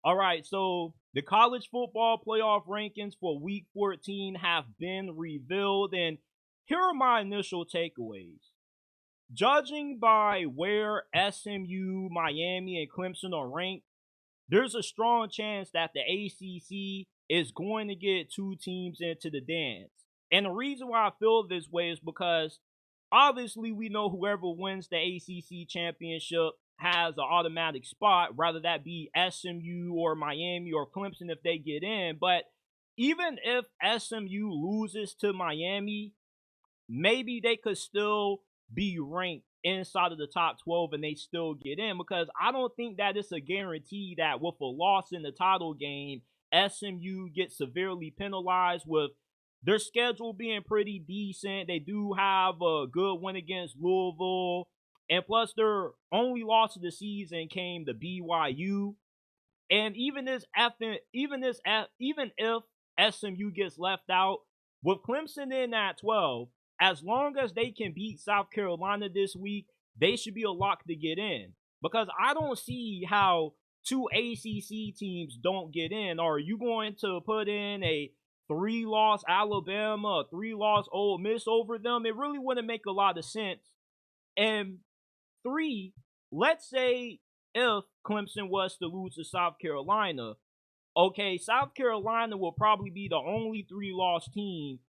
All right, so the college football playoff rankings for week 14 have been revealed, and here are my initial takeaways. Judging by where SMU, Miami, and Clemson are ranked, there's a strong chance that the ACC is going to get two teams into the dance. And the reason why I feel this way is because obviously we know whoever wins the ACC championship has an automatic spot, whether that be SMU or Miami or Clemson if they get in. But even if SMU loses to Miami, maybe they could still be ranked inside of the top 12 and they still get in, because I don't think that it's a guarantee that with a loss in the title game, SMU gets severely penalized with their schedule being pretty decent. They do have a good win against Louisville. And plus, their only loss of the season came to BYU. And even if SMU gets left out, with Clemson in at 12, as long as they can beat South Carolina this week, they should be a lock to get in. Because I don't see how two ACC teams don't get in. Are you going to put in a three-loss Alabama, a three-loss Ole Miss over them? It really wouldn't make a lot of sense. And three, let's say if Clemson was to lose to South Carolina, okay, South Carolina will probably be the only three-loss team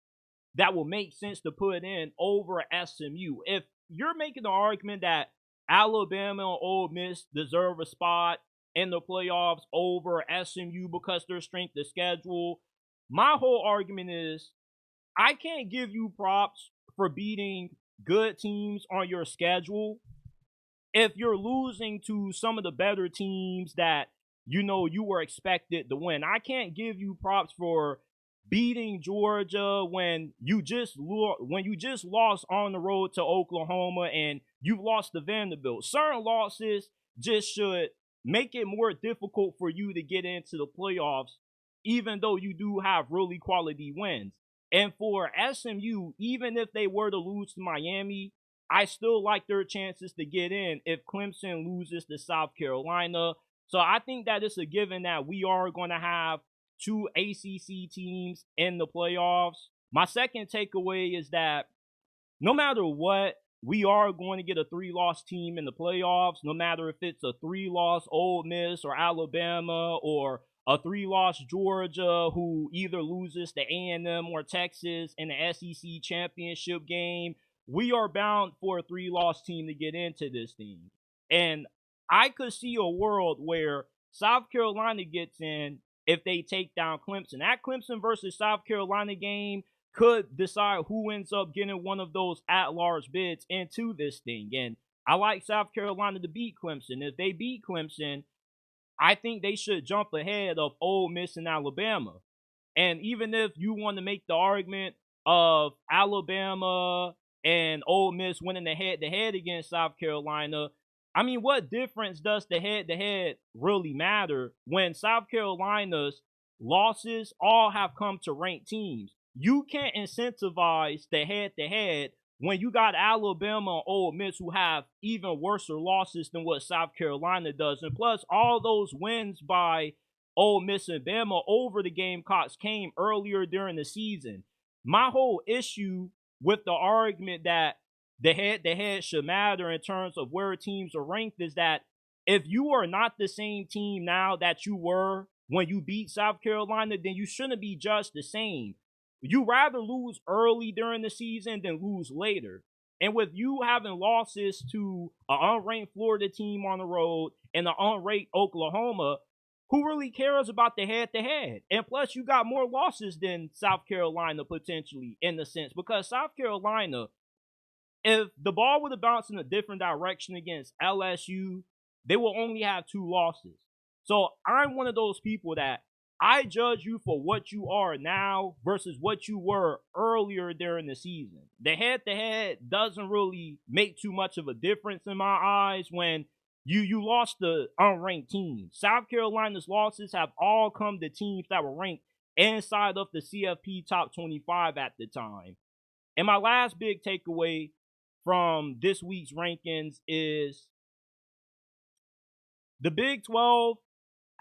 that will make sense to put in over SMU. If you're making the argument that Alabama and Ole Miss deserve a spot in the playoffs over SMU because their strength of schedule, my whole argument is I can't give you props for beating good teams on your schedule if you're losing to some of the better teams that you were expected to win. I can't give you props for beating Georgia when you just lost on the road to Oklahoma and you've lost to Vanderbilt. Certain losses just should make it more difficult for you to get into the playoffs, even though you do have really quality wins. And for SMU, even if they were to lose to Miami, I still like their chances to get in if Clemson loses to South Carolina. So I think that it's a given that we are going to have two ACC teams in the playoffs. My second takeaway is that no matter what, we are going to get a three-loss team in the playoffs, no matter if it's a three-loss Ole Miss or Alabama or a three-loss Georgia who either loses to A&M or Texas in the SEC championship game. We are bound for a three-loss team to get into this thing. And I could see a world where South Carolina gets in if they take down Clemson. That Clemson versus South Carolina game could decide who ends up getting one of those at-large bids into this thing. And I like South Carolina to beat Clemson. If they beat Clemson, I think they should jump ahead of Ole Miss and Alabama. And even if you want to make the argument of Alabama and Ole Miss winning the head-to-head against South Carolina, I mean, what difference does the head-to-head really matter when South Carolina's losses all have come to ranked teams? You can't incentivize the head-to-head when you got Alabama and Ole Miss who have even worse losses than what South Carolina does. And plus, all those wins by Ole Miss and Bama over the Gamecocks came earlier during the season. My whole issue with the argument that the head-to-head should matter in terms of where teams are ranked is that if you are not the same team now that you were when you beat South Carolina, then you shouldn't be judged the same. You rather lose early during the season than lose later. And with you having losses to an unranked Florida team on the road and an unranked Oklahoma, who really cares about the head-to-head? And plus, you got more losses than South Carolina potentially in the sense, because South Carolina, if the ball would have bounced in a different direction against LSU, they will only have two losses. So I'm one of those people that I judge you for what you are now versus what you were earlier during the season. The head-to-head doesn't really make too much of a difference in my eyes when you lost the unranked teams. South Carolina's losses have all come to teams that were ranked inside of the CFP top 25 at the time. And my last big takeaway from this week's rankings is the Big 12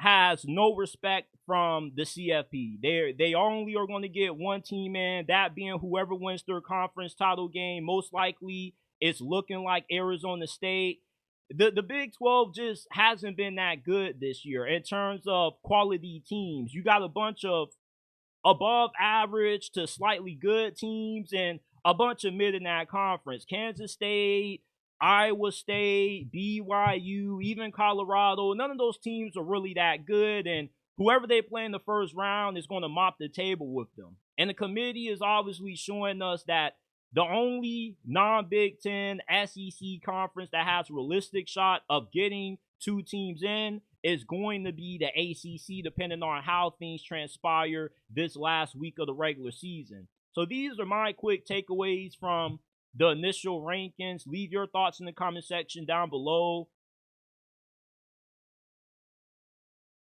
has no respect from the CFP. They only are going to get one team in, that being whoever wins their conference title game. Most likely, it's looking like Arizona State. The Big 12 just hasn't been that good this year in terms of quality teams. You got a bunch of above average to slightly good teams and a bunch of mid in that conference. Kansas State, Iowa State, BYU, even Colorado. None of those teams are really that good, and whoever they play in the first round is going to mop the table with them. And the committee is obviously showing us that the only non-Big Ten SEC conference that has a realistic shot of getting two teams in is going to be the ACC, depending on how things transpire this last week of the regular season. So these are my quick takeaways from the initial rankings. Leave your thoughts in the comment section down below.